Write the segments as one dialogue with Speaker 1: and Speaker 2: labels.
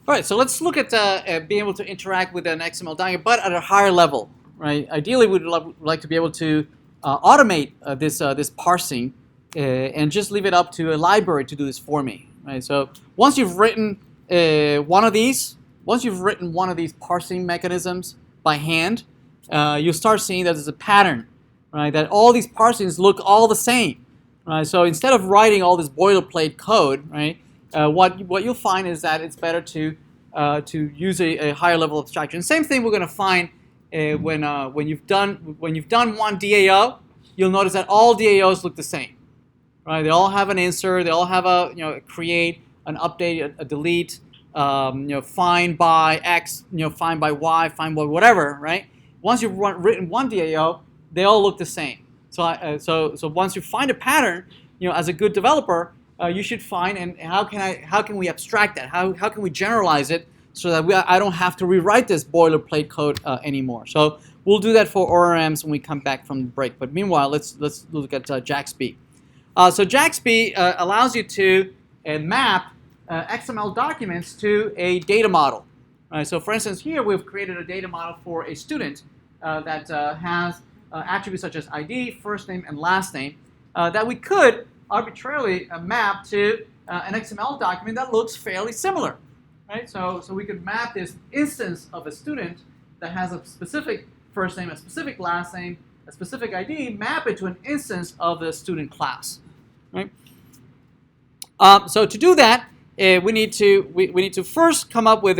Speaker 1: All right, so let's look at being able to interact with an XML document, but at a higher level, right? Ideally, we'd like to be able to automate this parsing and just leave it up to a library to do this for me, right? So once you've written one of these parsing mechanisms by hand, you'll start seeing that there's a pattern, right? That all these parsings look all the same, right? So instead of writing all this boilerplate code, right? What you'll find is that it's better to use a higher level of abstraction. Same thing we're going to find when you've done one DAO. You'll notice that all DAOs look the same, right? They all have an insert. They all have a create, an update, a delete, find by X, find by Y, find by whatever, right? Once you've written one DAO, they all look the same. So once you find a pattern, as a good developer, you should find, and how can we abstract that? How can we generalize it so that I don't have to rewrite this boilerplate code anymore? So we'll do that for ORMs when we come back from the break. But meanwhile, let's look at jaxb. So jaxb allows you to map XML documents to a data model. So for instance, here we've created a data model for a student that has attributes such as ID, first name, and last name that we could arbitrarily map to an XML document that looks fairly similar, right? So we could map this instance of a student that has a specific first name, a specific last name, a specific ID, map it to an instance of the student class, right? So to do that, we need to first come up with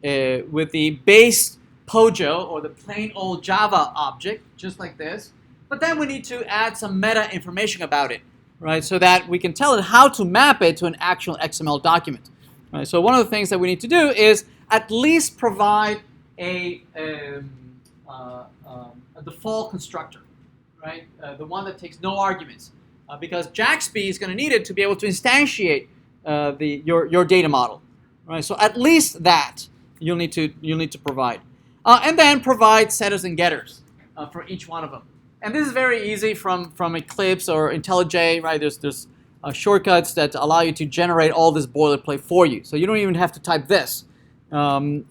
Speaker 1: with the base Pojo, or the plain old Java object, just like this. But then we need to add some meta information about it, right? So that we can tell it how to map it to an actual XML document. Right? So one of the things that we need to do is at least provide a default constructor, right? The one that takes no arguments, because jaxb is going to need it to be able to instantiate your data model, right? So at least that you'll need to provide, and then provide setters and getters for each one of them. And this is very easy from Eclipse or IntelliJ, right? There's shortcuts that allow you to generate all this boilerplate for you. So you don't even have to type this. Now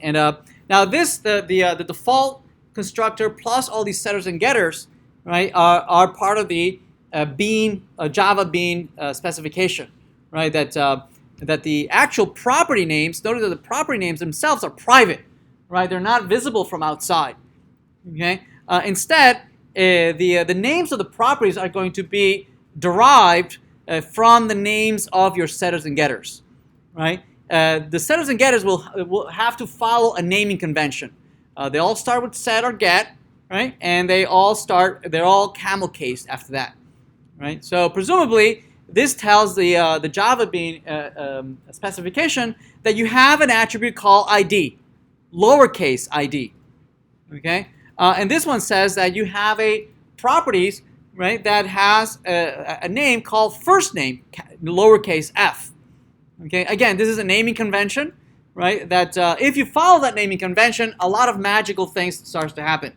Speaker 1: this, the default constructor plus all these setters and getters, right, are part of the Java Bean specification, right? That the actual property names, notice that the property names themselves are private, right? They're not visible from outside. Okay. Instead, the names of the properties are going to be derived from the names of your setters and getters, right? The setters and getters will have to follow a naming convention. They all start with set or get, right? And they're all camel cased after that, right? So presumably this tells the Java Bean specification that you have an attribute called ID, lowercase ID, okay? And this one says that you have a properties, right, that has a name called first name, lowercase f. Okay, again, this is a naming convention, right? That if you follow that naming convention, a lot of magical things starts to happen.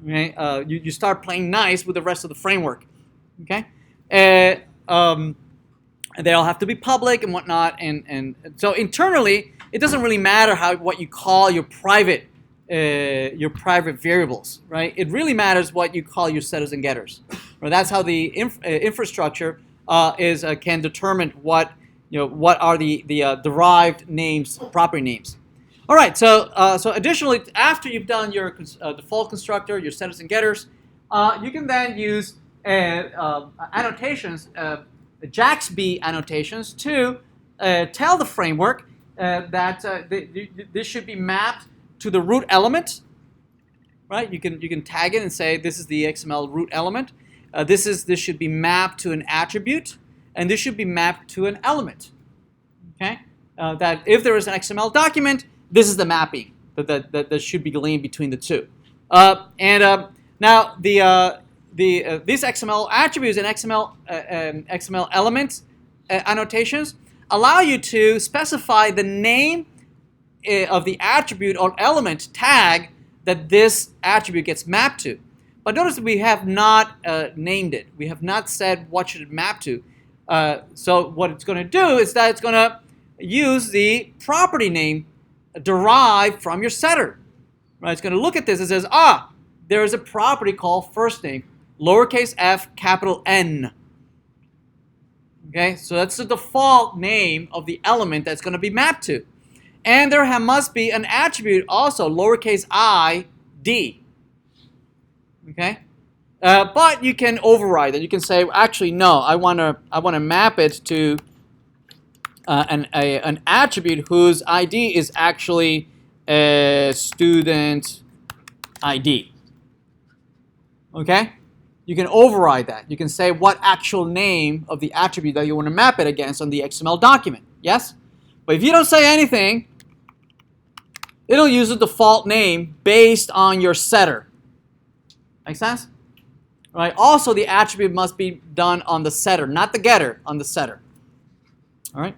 Speaker 1: Okay, you start playing nice with the rest of the framework. Okay, they all have to be public and whatnot, and so internally, it doesn't really matter what you call your private variables, right? It really matters what you call your setters and getters. Right? That's how the infrastructure can determine what are the derived names, property names. All right. So additionally, after you've done your default constructor, your setters and getters, you can then use annotations, jaxb annotations, to tell the framework that this should be mapped to the root element, right? You can tag it and say this is the XML root element. This should be mapped to an attribute, and this should be mapped to an element. Okay, that if there is an XML document, this is the mapping that should be gleaned between the two. Now these XML attributes and XML elements annotations allow you to specify the name of the attribute or element tag that this attribute gets mapped to. But notice that we have not named it. We have not said what should it map to. So what it's going to do is that it's going to use the property name derived from your setter. Right? It's going to look at this and says, there is a property called first name, lowercase f, capital N. Okay, so that's the default name of the element that's going to be mapped to. And there must be an attribute also, lowercase I, D. Okay, but you can override it. You can say, actually, no, I want to map it to an attribute whose ID is actually student ID. Okay, you can override that. You can say what actual name of the attribute that you want to map it against on the XML document. Yes, but if you don't say anything, it'll use the default name based on your setter. Make sense? Right. Also, the attribute must be done on the setter, not the getter, on the setter. All right.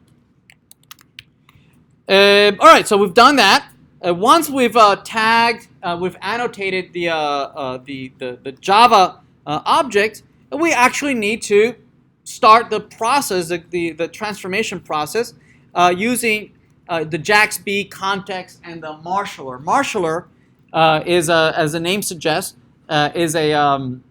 Speaker 1: All right. So we've done that. Once we've tagged, we've annotated the Java object, we actually need to start the process, the transformation process, using the jaxb context and the marshaller. Marshaller is, as the name suggests, does a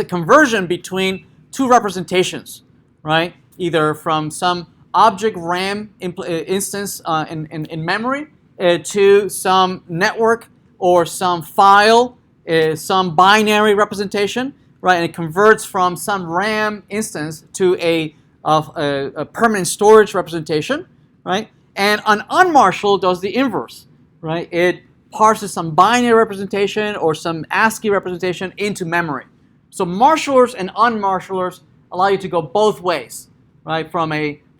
Speaker 1: conversion between two representations, right? Either from some object RAM instance in memory to some network or some file, some binary representation, right? And it converts from some RAM instance to a permanent storage representation, right? And an unmarshal does the inverse, right? It parses some binary representation or some ASCII representation into memory. So marshallers and unmarshallers allow you to go both ways, right? From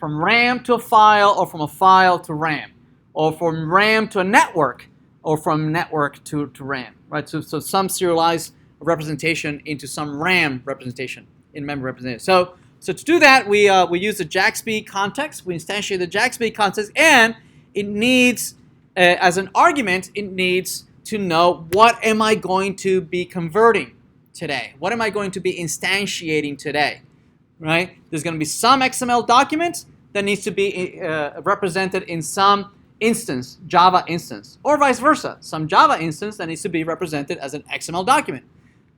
Speaker 1: RAM to a file, or from a file to RAM, or from RAM to a network, or from network to RAM, right? So some serialized representation into some RAM representation in memory representation. So to do that, we use the jaxb context. We instantiate the jaxb context, and it needs, as an argument, it needs to know what am I going to be converting today? What am I going to be instantiating today? Right? There's going to be some XML document that needs to be represented in some instance, Java instance, or vice versa. Some Java instance that needs to be represented as an XML document.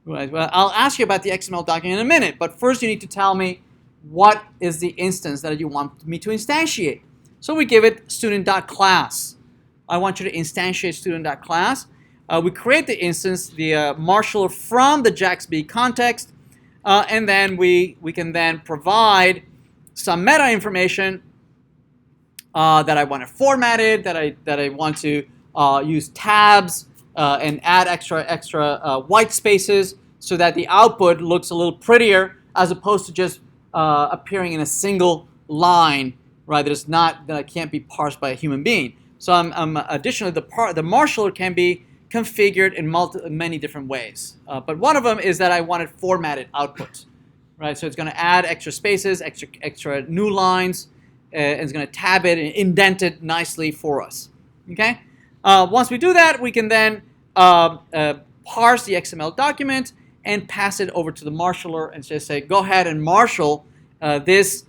Speaker 1: Right? Well, I'll ask you about the XML document in a minute, but first you need to tell me what is the instance that you want me to instantiate. So we give it student.class. I want you to instantiate student.class. We create the instance, the marshaller from the jaxb context, and then we can then provide some meta information that I want to format it, that I want to use tabs and add extra white spaces so that the output looks a little prettier, as opposed to just appearing in a single line, right? That can't be parsed by a human being. So additionally, the marshaller can be configured in many different ways. But one of them is that I wanted formatted output, right? So it's going to add extra spaces, extra new lines, and it's going to tab it and indent it nicely for us. Okay. Once we do that, we can then parse the XML document and pass it over to the marshaller and just say, go ahead and marshal this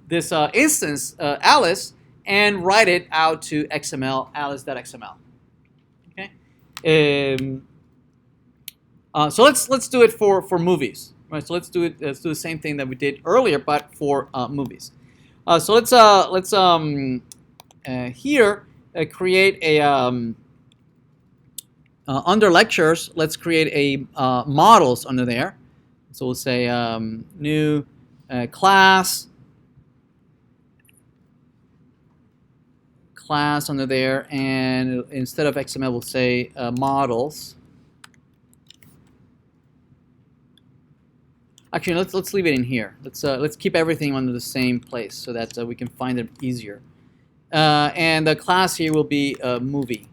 Speaker 1: instance, Alice, and write it out to XML, alice.xml. Okay. So let's do it for movies, right? So let's do the same thing that we did earlier, but for movies. So let's here create a under lectures. Let's create a models under there. So we'll say new class under there, and instead of XML, we'll say models. Actually, let's leave it in here. Let's keep everything under the same place so that we can find it easier. And the class here will be movie.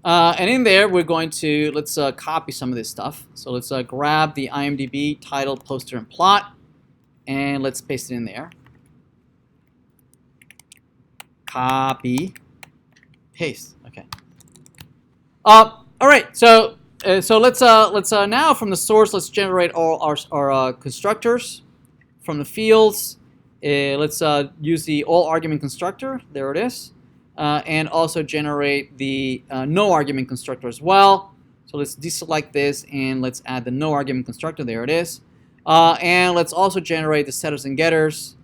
Speaker 1: And in there, we're going to let's copy some of this stuff. So let's grab the IMDb title, poster, and plot, and let's paste it in there. Copy, paste. Okay. All right. So let's now from the source, let's generate all our constructors from the fields, let's use the all argument constructor. There it is. And also generate the no argument constructor as well. So let's deselect this and let's add the no argument constructor. There it is. And let's also generate the setters and getters.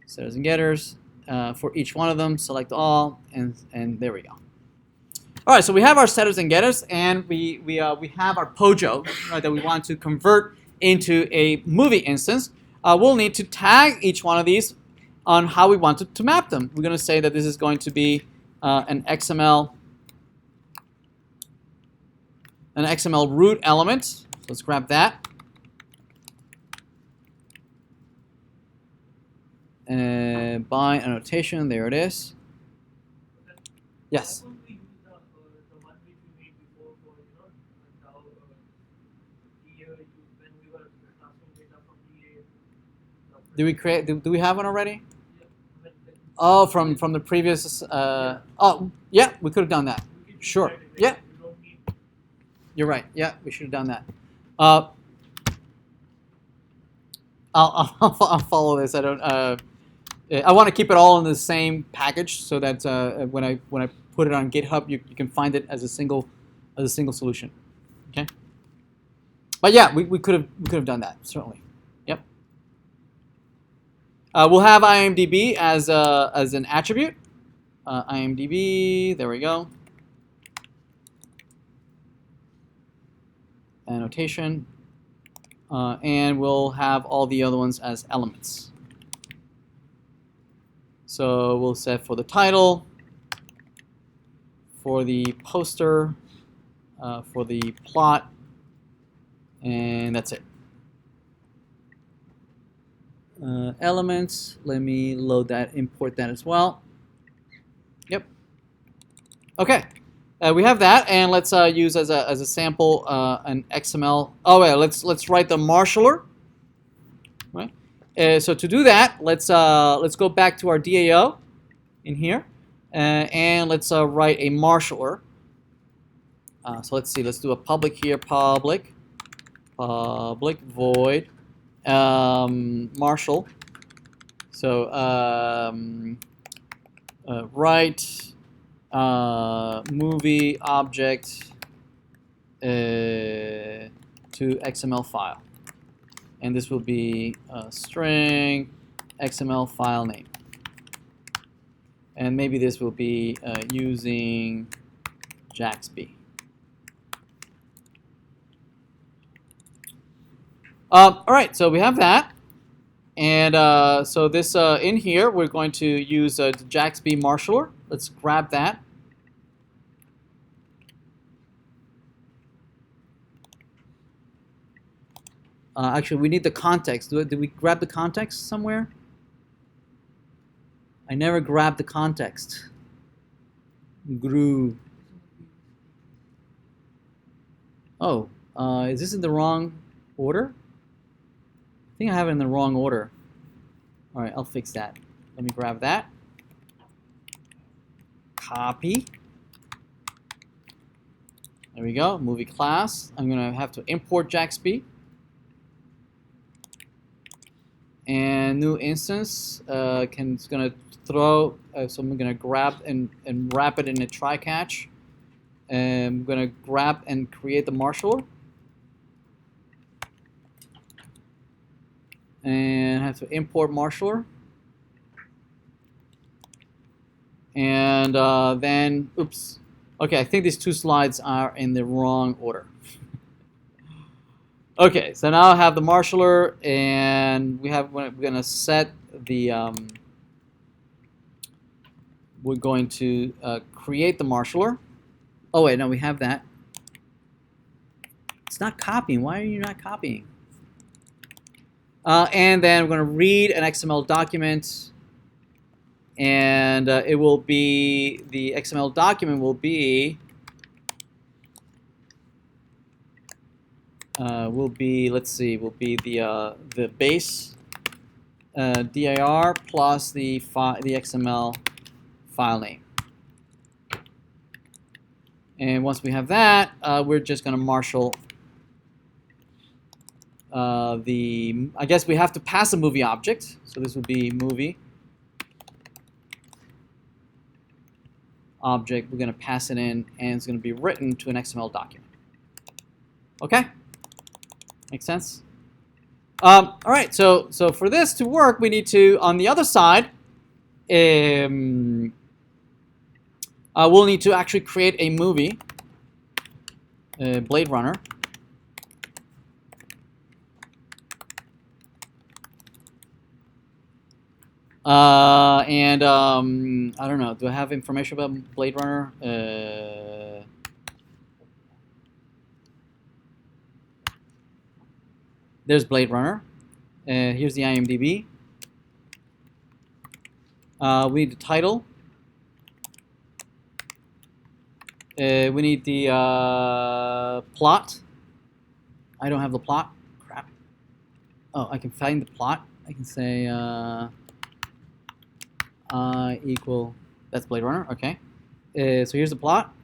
Speaker 1: Setters and getters for each one of them. Select all, and there we go. All right, so we have our setters and getters, and we have our Pojo, right, that we want to convert into a movie instance. We'll need to tag each one of these on how we want to map them. We're going to say that this is going to be an XML root element. So let's grab that. By annotation, there it is. Yes. Do we create? Do we have one already? Oh, from the previous. Oh, yeah, we could have done that. Sure. Yeah. You're right. Yeah, we should have done that. I'll follow this. I don't. I want to keep it all in the same package so that when I put it on GitHub, you can find it as a single solution. Okay. But yeah, we could have done that, certainly. Yep. We'll have IMDb as an attribute. IMDb. There we go. Annotation. And we'll have all the other ones as elements. So we'll set for the title, for the poster, for the plot, and that's it. Elements, let me load that, import that as well. Yep. Okay, we have that, and let's use as a sample an XML. Oh wait, let's write the marshaller. Right. So to do that, let's go back to our DAO in here, and let's write a marshaller. So let's see. Let's do a public here. Public void marshal. So write movie object to XML file, and this will be a string XML file name, and maybe this will be using jaxb. All right, so we have that, and so this in here we're going to use the jaxb marshaller. Let's grab that. Actually, we need the context. Did we grab the context somewhere? I never grabbed the context. Grew. Oh, is this in the wrong order? I think I have it in the wrong order. All right, I'll fix that. Let me grab that. Copy. There we go. Movie class. I'm going to have to import jaxb. And new instance. It's going to throw. So I'm going to grab and wrap it in a try catch. And I'm going to grab and create the marshaller. And I have to import marshaller. And then, oops. Okay, I think these two slides are in the wrong order. Okay, so now I have the marshaller, and we're going to set the. We're going to create the marshaller. Oh wait, no, we have that. It's not copying. Why are you not copying? And then we're going to read an XML document, and it will be, the XML document will be, let's see, will be the base dir plus the XML file name. And once we have that, we're just going to marshal I guess we have to pass a movie object. So this would be movie object. We're going to pass it in, and it's going to be written to an XML document. Okay? Makes sense? All right, so for this to work, we need to, on the other side, we'll need to actually create a movie, Blade Runner. I don't know, do I have information about Blade Runner? There's Blade Runner. Here's the IMDb. We need the title. We need the plot. I don't have the plot. Crap. Oh, I can find the plot. I can say equal. That's Blade Runner. Okay. So here's the plot.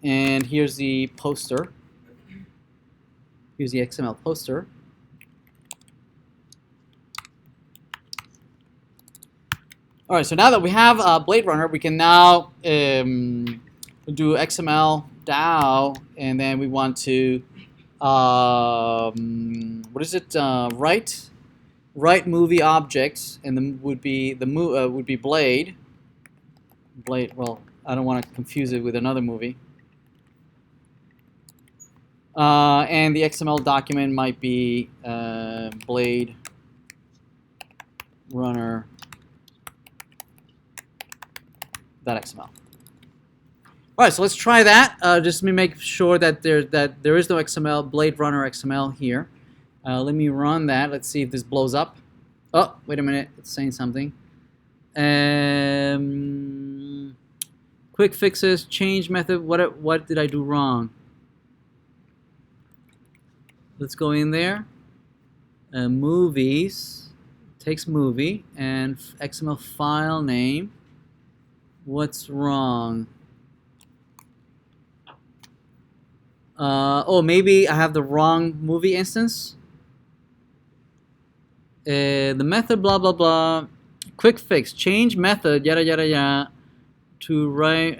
Speaker 1: And here's the poster. Here's the XML poster. All right, so now that we have Blade Runner, we can now do XML DAO, and then we want to what is it? Write movie objects, and then would be Blade. Blade. Well, I don't want to confuse it with another movie. And the XML document might be Blade Runner .xml. All right, so let's try that. Just let me make sure that there is no XML Blade Runner XML here. Let me run that. Let's see if this blows up. Oh, wait a minute. It's saying something. Quick fixes, change method. What did I do wrong? Let's go in there. Movies. Takes movie and XML file name. What's wrong? Oh, maybe I have the wrong movie instance. The method blah blah blah. Quick fix, change method yada yada yada to write.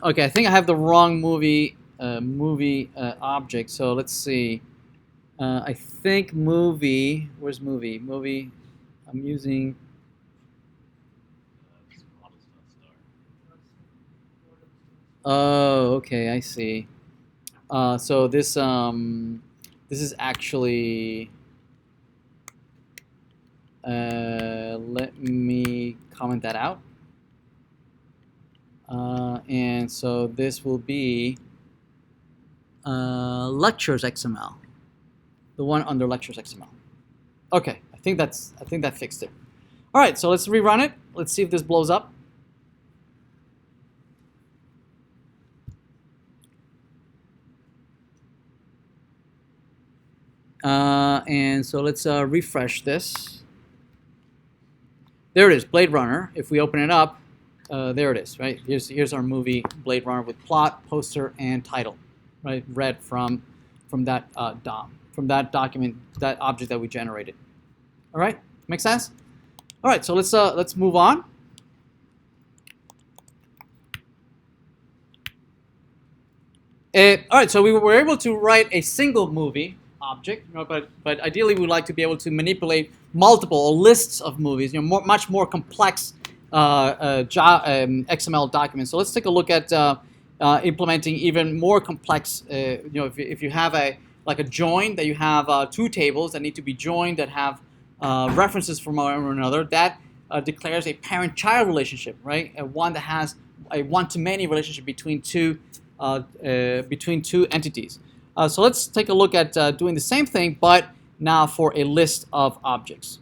Speaker 1: Okay, I think I have the wrong movie object. So let's see. I think movie. Where's movie? Movie. I'm using. Oh, okay, I see. So this is actually. Let me comment that out. And so this will be lectures XML, the one under lectures XML. Okay, I think that fixed it. All right, so let's rerun it. Let's see if this blows up. And so let's refresh this. There it is, Blade Runner. If we open it up, there it is, right? Here's our movie, Blade Runner, with plot, poster, and title, right? Read from that document, that object that we generated. All right, make sense? All right, so let's move on. All right, so we were able to write a single movie object, but ideally we would like to be able to manipulate multiple or lists of movies, much more complex XML documents. So let's take a look at implementing even more complex. If you have a join, that you have two tables that need to be joined that have references from one another, that declares a parent-child relationship, right? One that has a one-to-many relationship between two entities. So let's take a look at doing the same thing, but now for a list of objects.